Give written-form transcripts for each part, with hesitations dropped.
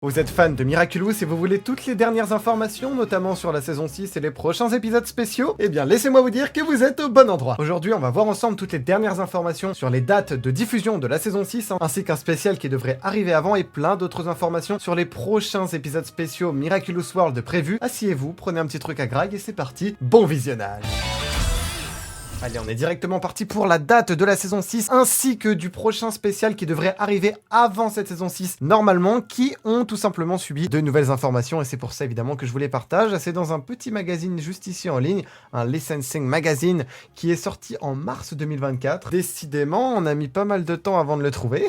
Vous êtes fan de Miraculous et vous voulez toutes les dernières informations, notamment sur la saison 6 et les prochains épisodes spéciaux? Eh bien, laissez-moi vous dire que vous êtes au bon endroit. Aujourd'hui, on va voir ensemble toutes les dernières informations sur les dates de diffusion de la saison 6, ainsi qu'un spécial qui devrait arriver avant et plein d'autres informations sur les prochains épisodes spéciaux Miraculous World prévus. Asseyez-vous, prenez un petit truc à Greg et c'est parti, bon visionnage! Allez, on est directement parti pour la date de la saison 6, ainsi que du prochain spécial qui devrait arriver avant cette saison 6, normalement, qui ont tout simplement subi de nouvelles informations, et c'est pour ça évidemment que je vous les partage. C'est dans un petit magazine juste ici en ligne, un licensing magazine, qui est sorti en mars 2024. Décidément, on a mis pas mal de temps avant de le trouver,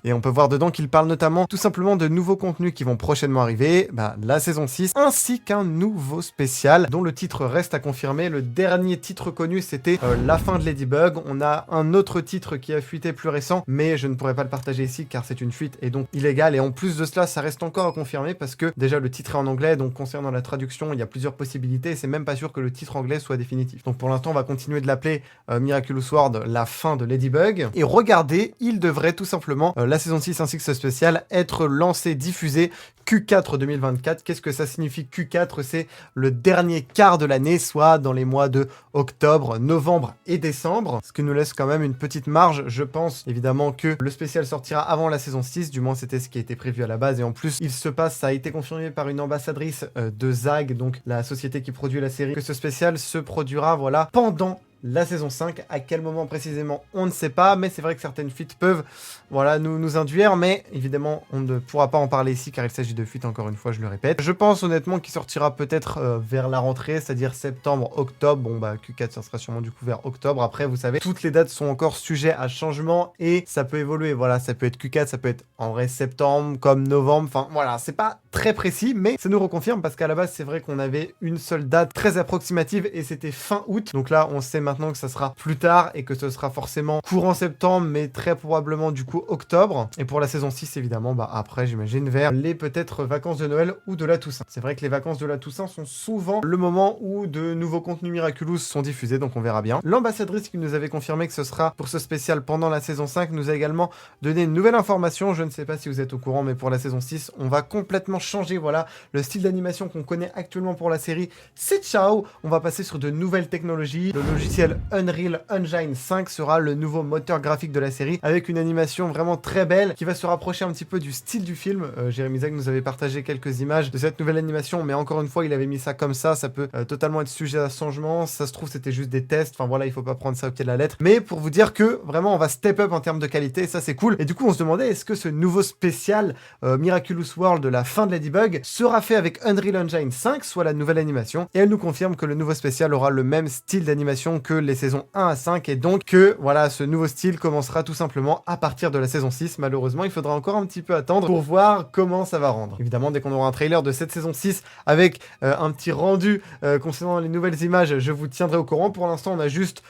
et on peut voir dedans qu'il parle notamment tout simplement de nouveaux contenus qui vont prochainement arriver, la saison 6, ainsi qu'un nouveau spécial, dont le titre reste à confirmer. Le dernier titre connu, c'était la fin de Ladybug. On a un autre titre qui a fuité plus récent, mais je ne pourrais pas le partager ici car c'est une fuite et donc illégale. Et en plus de cela, ça reste encore à confirmer parce que déjà le titre est en anglais, donc concernant la traduction, il y a plusieurs possibilités et c'est même pas sûr que le titre anglais soit définitif. Donc pour l'instant, on va continuer de l'appeler Miraculous World, la fin de Ladybug. Et regardez, il devrait tout simplement, la saison 6 ainsi que ce spécial, être lancé, diffusé Q4 2024. Qu'est-ce que ça signifie Q4? C'est le dernier quart de l'année, soit dans les mois de octobre, novembre et décembre, ce qui nous laisse quand même une petite marge. Je pense évidemment que le spécial sortira avant la saison 6, du moins c'était ce qui était prévu à la base, et en plus il se passe, ça a été confirmé par une ambassadrice de ZAG, donc la société qui produit la série, que ce spécial se produira voilà pendant la saison 5, à quel moment précisément, on ne sait pas, mais c'est vrai que certaines fuites peuvent nous induire, mais évidemment, on ne pourra pas en parler ici, car il s'agit de fuites, encore une fois, je le répète. Je pense honnêtement qu'il sortira peut-être vers la rentrée, c'est-à-dire septembre, octobre. Bon, Q4, ça sera sûrement du coup vers octobre. Après, vous savez, toutes les dates sont encore sujets à changement, et ça peut évoluer. Voilà, ça peut être Q4, ça peut être en vrai septembre, comme novembre, enfin voilà, c'est pas très précis, mais ça nous reconfirme, parce qu'à la base, c'est vrai qu'on avait une seule date très approximative, et c'était fin août. Donc là, on sait maintenant que ça sera plus tard et que ce sera forcément courant septembre, mais très probablement du coup octobre. Et pour la saison 6 évidemment, après j'imagine vers les peut-être vacances de Noël ou de la Toussaint. C'est vrai que les vacances de la Toussaint sont souvent le moment où de nouveaux contenus Miraculous sont diffusés, donc on verra bien. L'ambassadrice qui nous avait confirmé que ce sera pour ce spécial pendant la saison 5 nous a également donné une nouvelle information. Je ne sais pas si vous êtes au courant, mais pour la saison 6 on va complètement changer, voilà, le style d'animation qu'on connaît actuellement pour la série, c'est ciao. On va passer sur de nouvelles technologies. Le logiciel Unreal Engine 5 sera le nouveau moteur graphique de la série, avec une animation vraiment très belle qui va se rapprocher un petit peu du style du film. Jérémy Zag nous avait partagé quelques images de cette nouvelle animation, mais encore une fois il avait mis ça comme ça peut totalement être sujet à changement. Ça se trouve c'était juste des tests, enfin voilà, il faut pas prendre ça au pied de la lettre, mais pour vous dire que vraiment on va step up en termes de qualité, et ça c'est cool. Et du coup on se demandait, est-ce que ce nouveau spécial Miraculous World de la fin de Ladybug sera fait avec Unreal Engine 5, soit la nouvelle animation, et elle nous confirme que le nouveau spécial aura le même style d'animation que les saisons 1 à 5, et donc que voilà, ce nouveau style commencera tout simplement à partir de la saison 6. Malheureusement, il faudra encore un petit peu attendre pour voir comment ça va rendre. Évidemment, dès qu'on aura un trailer de cette saison 6 avec un petit rendu concernant les nouvelles images, je vous tiendrai au courant. Pour l'instant, on a juste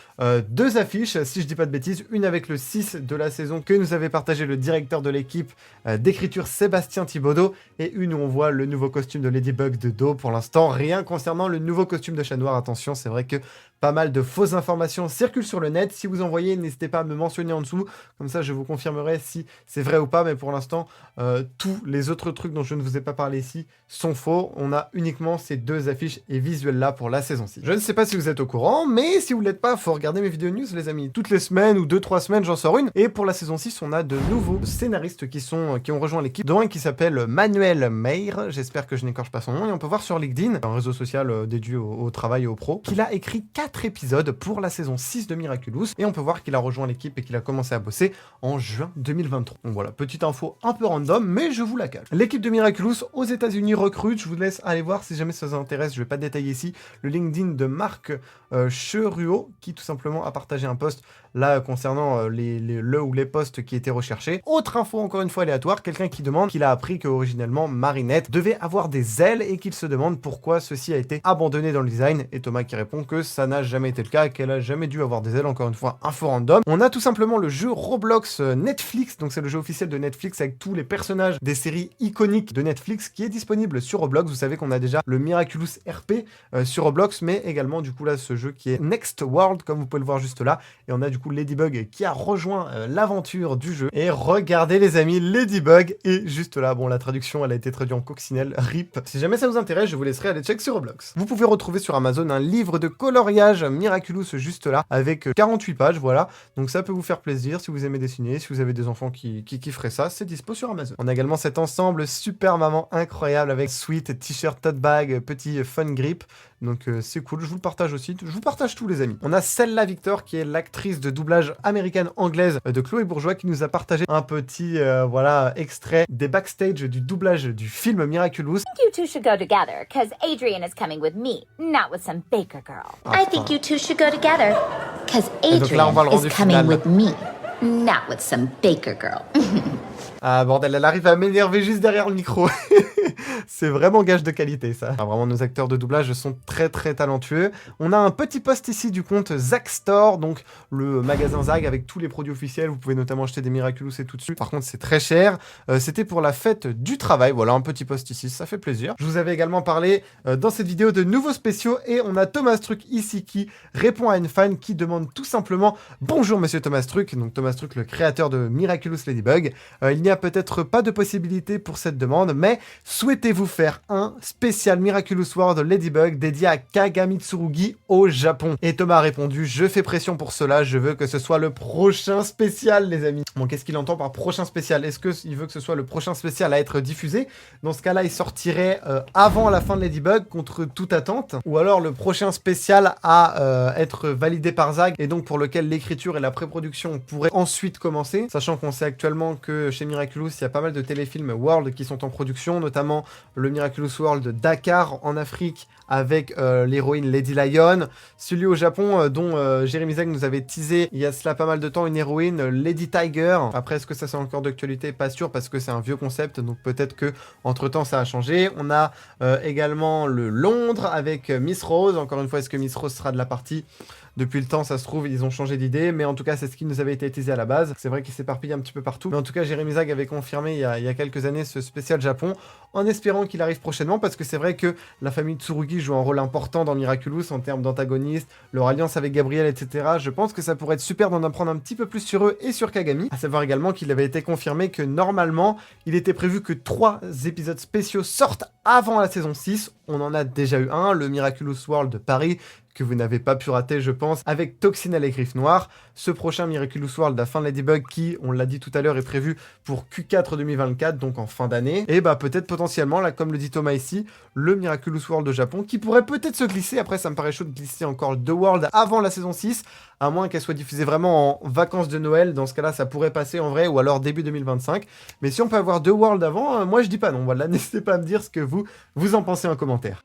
deux affiches, si je dis pas de bêtises, une avec le 6 de la saison que nous avait partagé le directeur de l'équipe d'écriture Sébastien Thibaudot, et une où on voit le nouveau costume de Ladybug de dos. Pour l'instant, rien concernant le nouveau costume de Chat Noir. Attention, c'est vrai que pas mal de fausses informations circulent sur le net. Si vous en voyez, n'hésitez pas à me mentionner en dessous. Comme ça, je vous confirmerai si c'est vrai ou pas. Mais pour l'instant, tous les autres trucs dont je ne vous ai pas parlé ici sont faux. On a uniquement ces deux affiches et visuels-là pour la saison 6. Je ne sais pas si vous êtes au courant, mais si vous ne l'êtes pas, faut regarder mes vidéos news, les amis. Toutes les semaines ou 2-3 semaines, j'en sors une. Et pour la saison 6, on a de nouveaux scénaristes qui ont rejoint l'équipe, dont un qui s'appelle Manuel Meir. J'espère que je n'écorche pas son nom. Et on peut voir sur LinkedIn, un réseau social dédié au travail et aux pros, qu'il a écrit 4 épisodes pour la saison 6 de Miraculous, et on peut voir qu'il a rejoint l'équipe et qu'il a commencé à bosser en juin 2023. Donc voilà, petite info un peu random, mais je vous la cache. L'équipe de Miraculous aux États-Unis recrute. Je vous laisse aller voir si jamais ça vous intéresse. Je vais pas détailler ici le LinkedIn de Marc Cheruot, qui tout simplement a partagé un post là concernant les postes qui étaient recherchés. Autre info encore une fois aléatoire, quelqu'un qui demande qu'il a appris que originellement Marinette devait avoir des ailes et qu'il se demande pourquoi ceci a été abandonné dans le design, et Thomas qui répond que ça n'a n'a jamais été le cas, qu'elle a jamais dû avoir des ailes, encore une fois, info random. On a tout simplement le jeu Roblox Netflix, donc c'est le jeu officiel de Netflix avec tous les personnages des séries iconiques de Netflix qui est disponible sur Roblox. Vous savez qu'on a déjà le Miraculous RP sur Roblox, mais également du coup là ce jeu qui est Next World, comme vous pouvez le voir juste là, et on a du coup Ladybug qui a rejoint l'aventure du jeu. Et regardez les amis, Ladybug est juste là. Bon, la traduction elle a été traduite en coccinelle, RIP. Si jamais ça vous intéresse, je vous laisserai aller check sur Roblox. Vous pouvez retrouver sur Amazon un livre de coloriage Miraculous juste là, avec 48 pages, voilà. Donc ça peut vous faire plaisir si vous aimez dessiner, si vous avez des enfants qui kifferaient ça, c'est dispo sur Amazon. On a également cet ensemble super maman incroyable avec sweat, t-shirt, tote bag, petit fun grip. Donc c'est cool, je vous le partage aussi, je vous partage tous les amis. On a Cella Victor qui est l'actrice de doublage américaine-anglaise de Chloé Bourgeois qui nous a partagé un petit voilà extrait des backstage du doublage du film Miraculous. I think you two should go together, cause Adrian is coming with me, not with some baker girl. I think you two should go together, cause Adrian is coming with me, not with some baker girl. Ah bordel, elle arrive à m'énerver juste derrière le micro. C'est vraiment gage de qualité ça. Ah, vraiment nos acteurs de doublage sont très très talentueux. On a un petit post ici du compte Zag Store, donc le magasin Zag avec tous les produits officiels. Vous pouvez notamment acheter des Miraculous et tout dessus. Par contre c'est très cher. C'était pour la fête du travail. Voilà un petit post ici, ça fait plaisir. Je vous avais également parlé dans cette vidéo de nouveaux spéciaux et on a Thomas Truc ici qui répond à une fan qui demande tout simplement bonjour monsieur Thomas Truc. Donc Thomas Truc, le créateur de Miraculous Ladybug. Il n'y a peut-être pas de possibilité pour cette demande, mais souhaitez-vous faire un spécial Miraculous World Ladybug dédié à Kagami Tsurugi au Japon? Et Thomas a répondu, je fais pression pour cela, je veux que ce soit le prochain spécial les amis. Bon, qu'est-ce qu'il entend par prochain spécial? Est-ce qu'il veut que ce soit le prochain spécial à être diffusé? Dans ce cas-là, il sortirait avant la fin de Ladybug, contre toute attente. Ou alors le prochain spécial à être validé par Zag, et donc pour lequel l'écriture et la pré-production pourraient ensuite commencer. Sachant qu'on sait actuellement que chez Miraculous, il y a pas mal de téléfilms World qui sont en production, notamment le Miraculous World Dakar en Afrique avec l'héroïne Lady Lion. Celui au Japon dont Jérémy Zag nous avait teasé il y a cela pas mal de temps, une héroïne Lady Tiger. Après, est-ce que ça c'est encore d'actualité? Pas sûr parce que c'est un vieux concept, donc peut-être que entre temps ça a changé. On a également le Londres avec Miss Rose. Encore une fois, est-ce que Miss Rose sera de la partie? Depuis le temps, ça se trouve, ils ont changé d'idée, mais en tout cas, c'est ce qui nous avait été teasé à la base. C'est vrai qu'il s'éparpille un petit peu partout, mais en tout cas, Jérémy Zag avait confirmé il y a quelques années ce spécial Japon, en espérant qu'il arrive prochainement, parce que c'est vrai que la famille Tsurugi joue un rôle important dans Miraculous en termes d'antagonistes, leur alliance avec Gabriel, etc. Je pense que ça pourrait être super d'en apprendre un petit peu plus sur eux et sur Kagami. À savoir également qu'il avait été confirmé que normalement, il était prévu que 3 épisodes spéciaux sortent avant la saison 6. On en a déjà eu un, le Miraculous World de Paris, que vous n'avez pas pu rater, je pense, avec Toxinelle et Griffes Noires. Ce prochain Miraculous World, la fin de Ladybug, qui, on l'a dit tout à l'heure, est prévu pour Q4 2024, donc en fin d'année. Et bah peut-être potentiellement, là, comme le dit Thomas ici, le Miraculous World de Japon, qui pourrait peut-être se glisser. Après, ça me paraît chaud de glisser encore The World avant la saison 6, à moins qu'elle soit diffusée vraiment en vacances de Noël. Dans ce cas-là, ça pourrait passer en vrai, ou alors début 2025. Mais si on peut avoir The World avant, moi je dis pas non. Voilà, n'hésitez pas à me dire ce que vous en pensez en commentaire.